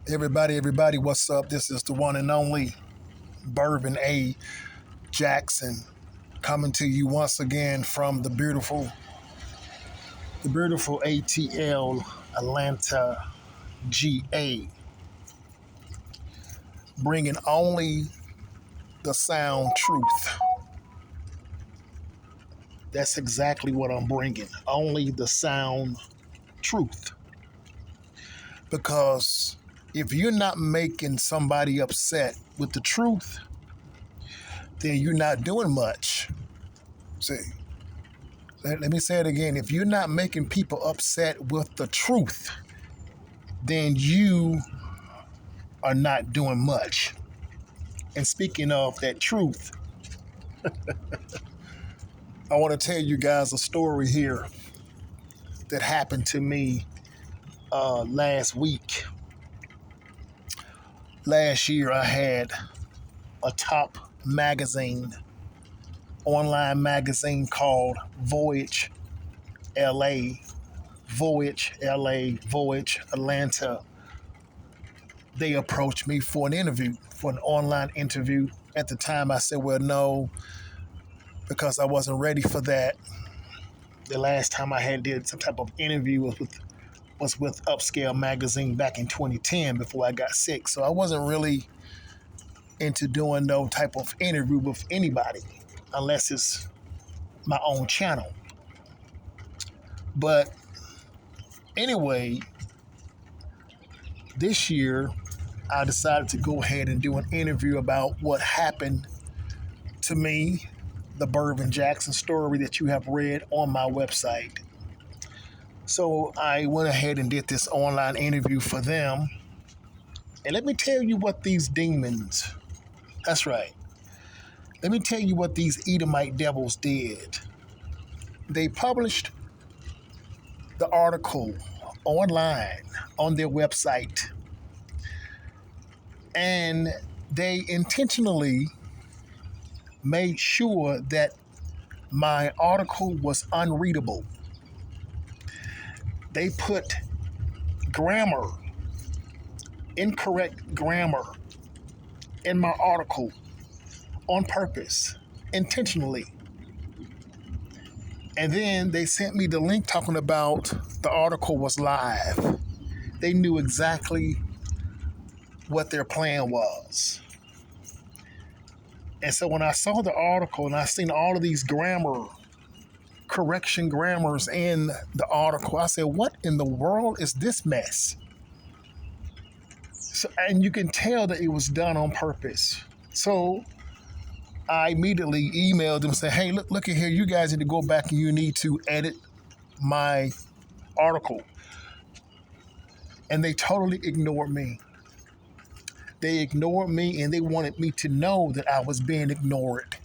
Everybody, what's up? This is the one and only Bervin A. Jackson coming to you once again from the beautiful ATL Atlanta, GA, bringing only the sound truth. That's exactly what I'm bringing. Only the sound truth. Because if you're not making somebody upset with the truth, then you're not doing much. See, let me say it again. If you're not making people upset with the truth, then you are not doing much. And speaking of that truth, I want to tell you guys a story here that happened to me last week. Last year, I had a top online magazine called Voyage LA, Voyage Atlanta. They approached me for an online interview. At the time, I said, well, no, because I wasn't ready for that. The last time I had did some type of interview was with Upscale Magazine back in 2010 before I got sick. So I wasn't really into doing no type of interview with anybody unless it's my own channel. But anyway, this year I decided to go ahead and do an interview about what happened to me, the Bervin Jackson story that you have read on my website. So I went ahead and did this online interview for them. And let me tell you what these demons, that's right. Let me tell you what these Edomite devils did. They published the article online on their website. And they intentionally made sure that my article was unreadable. They put incorrect grammar in my article on purpose, intentionally. And then they sent me the link talking about the article was live. They knew exactly what their plan was. And so when I saw the article and I seen all of these grammars in the article, I said, what in the world is this mess? So, and you can tell that it was done on purpose. So I immediately emailed them and said, hey, look at here. You guys need to go back and you need to edit my article. And they totally ignored me. They ignored me and they wanted me to know that I was being ignored.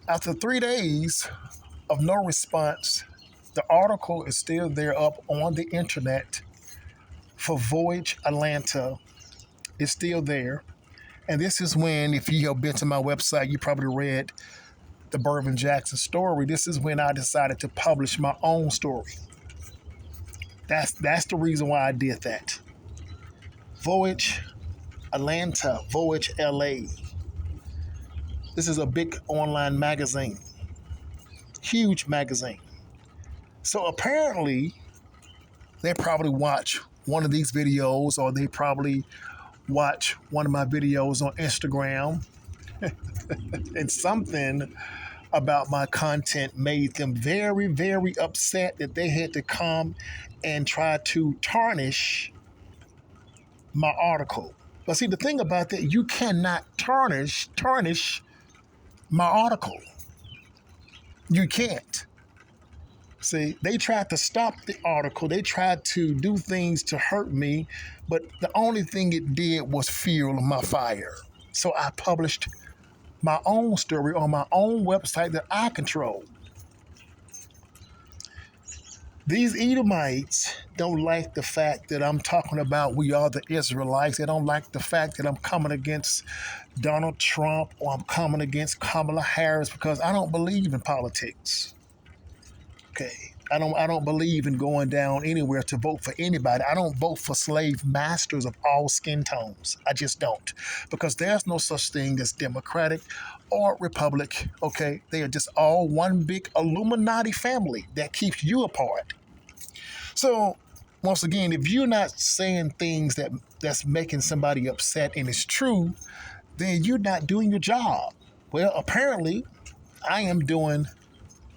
After 3 days of no response, the article is still there up on the internet for Voyage Atlanta. It's still there. And this is when, if you have been to my website, you probably read the Bervin Jackson story. This is when I decided to publish my own story. That's the reason why I did that. Voyage Atlanta, Voyage LA. This is a big online magazine, huge magazine. So apparently, they probably watch one of these videos, or they probably watch one of my videos on Instagram, and something about my content made them very, very upset that they had to come and try to tarnish my article. But see, the thing about that, you cannot tarnish my article. You can't. See, they tried to stop the article. They tried to do things to hurt me, but the only thing it did was fuel my fire. So I published my own story on my own website that I control. These Edomites don't like the fact that I'm talking about we are the Israelites. They don't like the fact that I'm coming against Donald Trump or I'm coming against Kamala Harris, because I don't believe in politics. Okay. I don't believe in going down anywhere to vote for anybody. I don't vote for slave masters of all skin tones. I just don't. Because there's no such thing as Democratic or Republic. Okay. They are just all one big Illuminati family that keeps you apart. So once again, if you're not saying things that's making somebody upset and it's true, then you're not doing your job. Well, apparently I am doing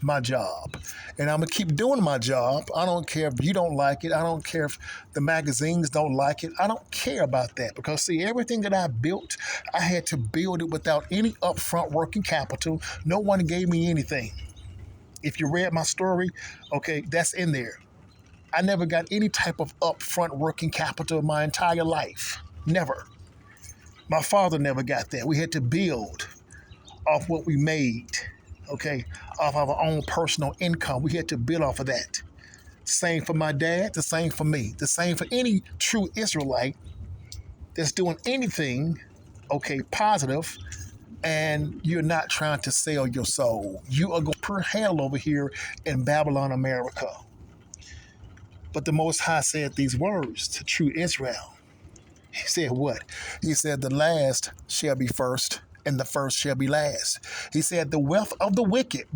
my job. And I'm going to keep doing my job. I don't care if you don't like it. I don't care if the magazines don't like it. I don't care about that because, see, everything that I built, I had to build it without any upfront working capital. No one gave me anything. If you read my story, okay, that's in there. I never got any type of upfront working capital my entire life. Never. My father never got that. We had to build off what we made, okay, off our own personal income. We had to build off of that. Same for my dad, the same for me, the same for any true Israelite that's doing anything, okay, positive, and you're not trying to sell your soul. You are going per hell over here in Babylon, America. But the Most High said these words to true Israel. He said what? He said, the last shall be first, and the first shall be last. He said, the wealth of the wicked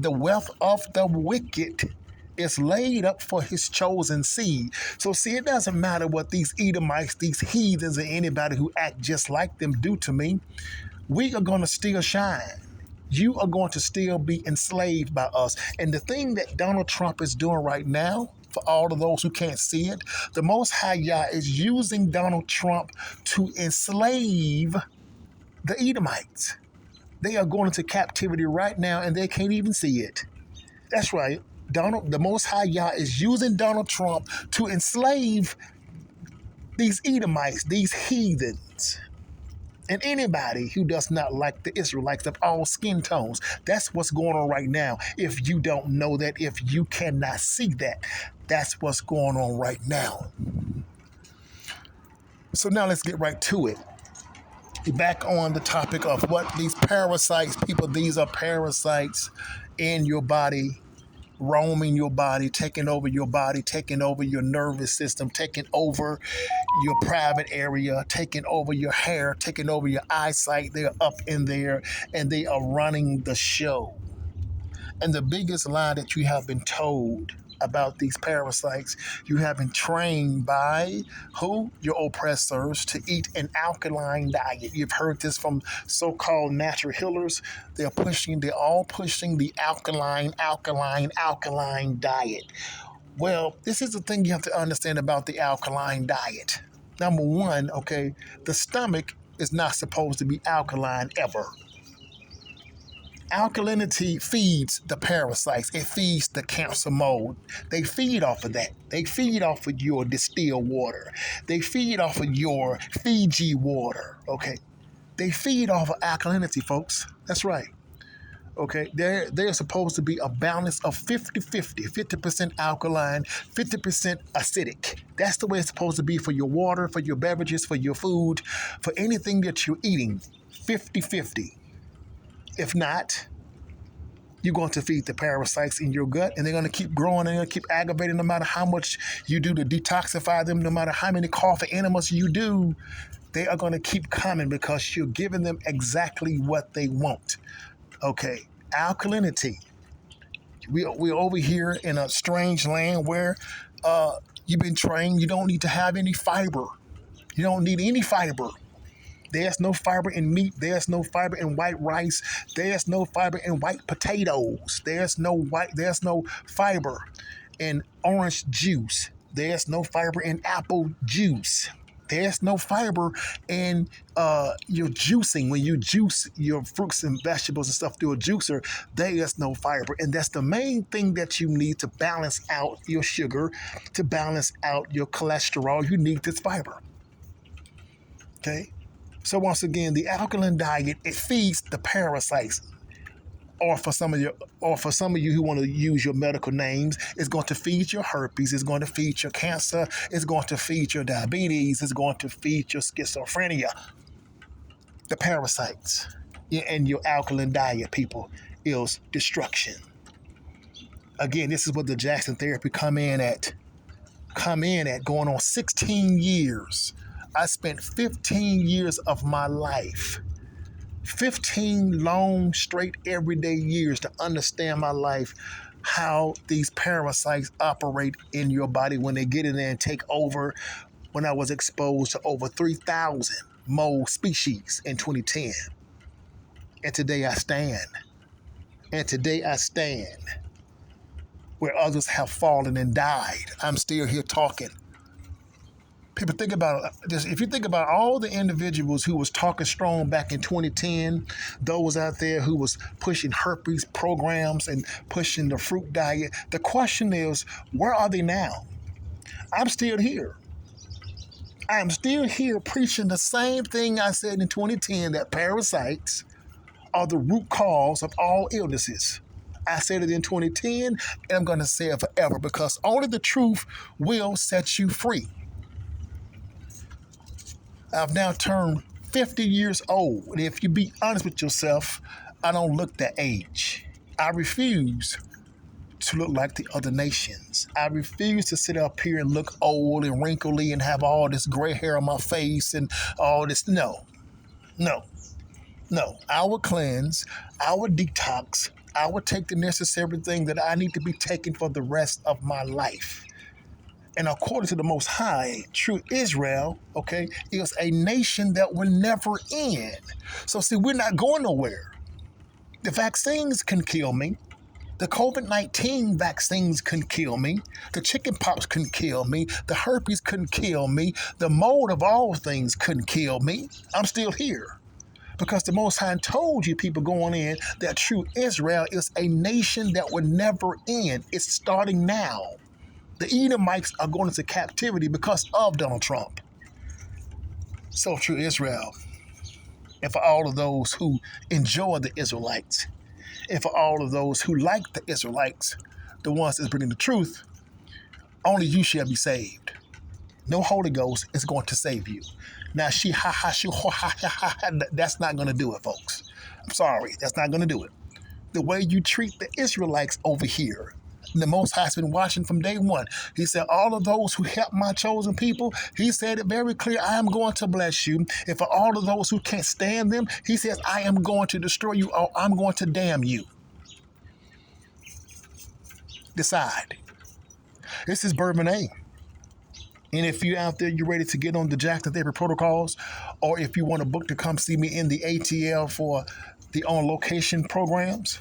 is laid up for his chosen seed. So see, it doesn't matter what these Edomites, these heathens, and anybody who act just like them do to me. We are going to still shine. You are going to still be enslaved by us. And the thing that Donald Trump is doing right now, for all of those who can't see it, the Most High Yah is using Donald Trump to enslave the Edomites. They are going into captivity right now and they can't even see it. That's right. The Most High Yah is using Donald Trump to enslave these Edomites, these heathens, and anybody who does not like the Israelites of all skin tones. That's what's going on right now. If you don't know that, if you cannot see that, that's what's going on right now. So now let's get right to it. Back on the topic of what these parasites, people, these are parasites in your body, roaming your body, taking over your nervous system, taking over your private area, taking over your hair, taking over your eyesight. They're up in there and they are running the show. And the biggest lie that you have been told about these parasites, you have been trained by who? Your oppressors to eat an alkaline diet. You've heard this from so-called natural healers. They're all pushing the alkaline diet. Well, this is the thing you have to understand about the alkaline diet. Number one, okay, the stomach is not supposed to be alkaline ever. Alkalinity feeds the parasites. It feeds the cancer mold. They feed off of that. They feed off of your distilled water. They feed off of your Fiji water. Okay. They feed off of alkalinity, folks. That's right. Okay. There's supposed to be a balance of 50-50. 50% alkaline, 50% acidic. That's the way it's supposed to be for your water, for your beverages, for your food, for anything that you're eating. 50-50. If not, you're going to feed the parasites in your gut, and they're going to keep growing. They're going to keep aggravating no matter how much you do to detoxify them, no matter how many coffee enemas you do. They are going to keep coming because you're giving them exactly what they want. Okay, alkalinity. We're over here in a strange land where you've been trained you don't need to have any fiber. You don't need any fiber. There's no fiber in meat. There's no fiber in white rice. There's no fiber in white potatoes. There's no fiber in orange juice. There's no fiber in apple juice. There's no fiber in your juicing. When you juice your fruits and vegetables and stuff through a juicer, there is no fiber. And that's the main thing that you need to balance out your sugar, to balance out your cholesterol. You need this fiber. Okay? So once again, the alkaline diet, it feeds the parasites. Or for some of you who want to use your medical names, it's going to feed your herpes, it's going to feed your cancer, it's going to feed your diabetes, it's going to feed your schizophrenia. The parasites in your alkaline diet, people, is destruction. Again, this is what the Jackson therapy come in at going on 16 years. I spent 15 years of my life, 15 long, straight, everyday years to understand my life, how these parasites operate in your body when they get in there and take over. When I was exposed to over 3,000 mold species in 2010. And today I stand. And today I stand where others have fallen and died. I'm still here talking. People think about this. If you think about all the individuals who was talking strong back in 2010, those out there who was pushing herpes programs and pushing the fruit diet, the question is, where are they now? I'm still here. I'm still here preaching the same thing I said in 2010, that parasites are the root cause of all illnesses. I said it in 2010, and I'm going to say it forever, because only the truth will set you free. I've now turned 50 years old, and if you be honest with yourself, I don't look that age. I refuse to look like the other nations. I refuse to sit up here and look old and wrinkly and have all this gray hair on my face and all this. No. I will cleanse, I will detox, I will take the necessary thing that I need to be taken for the rest of my life. And according to the Most High, true Israel, okay, is a nation that will never end. So see, we're not going nowhere. The vaccines can kill me. The COVID-19 vaccines couldn't kill me. The chickenpox couldn't kill me. The herpes couldn't kill me. The mold of all things couldn't kill me. I'm still here. Because the Most High told you, people going in, that true Israel is a nation that will never end. It's starting now. The Edomites are going into captivity because of Donald Trump. So true Israel. And for all of those who enjoy the Israelites, and for all of those who like the Israelites, the ones that's bringing the truth, only you shall be saved. No Holy Ghost is going to save you. Now, that's not going to do it, folks. I'm sorry, that's not going to do it. The way you treat the Israelites over here, the Most High has been watching from day one. He said, all of those who help my chosen people, he said it very clear, I am going to bless you. And for all of those who can't stand them, he says, I am going to destroy you, or I'm going to damn you. Decide. This is Bervin A. And if you're out there, you're ready to get on the Jackson Therapy protocols, or if you want a book to come see me in the ATL for the on-location programs,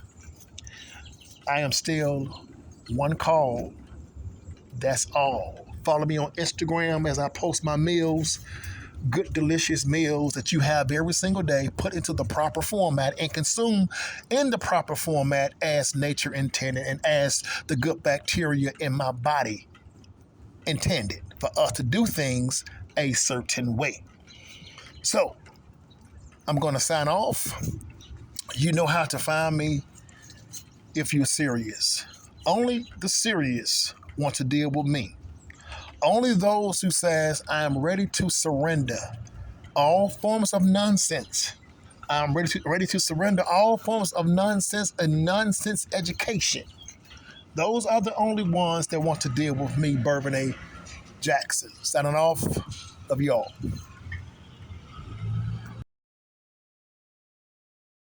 I am still one call. That's all. Follow me on Instagram as I post my meals, good, delicious meals that you have every single day, put into the proper format and consume in the proper format as nature intended and as the good bacteria in my body intended for us to do things a certain way. So, I'm going to sign off. You know how to find me if you're serious. Only the serious want to deal with me. Only those who says, I am ready to surrender all forms of nonsense. I'm ready to surrender all forms of nonsense and nonsense education. Those are the only ones that want to deal with me, Bervin A. Jackson. Signing off. Love y'all.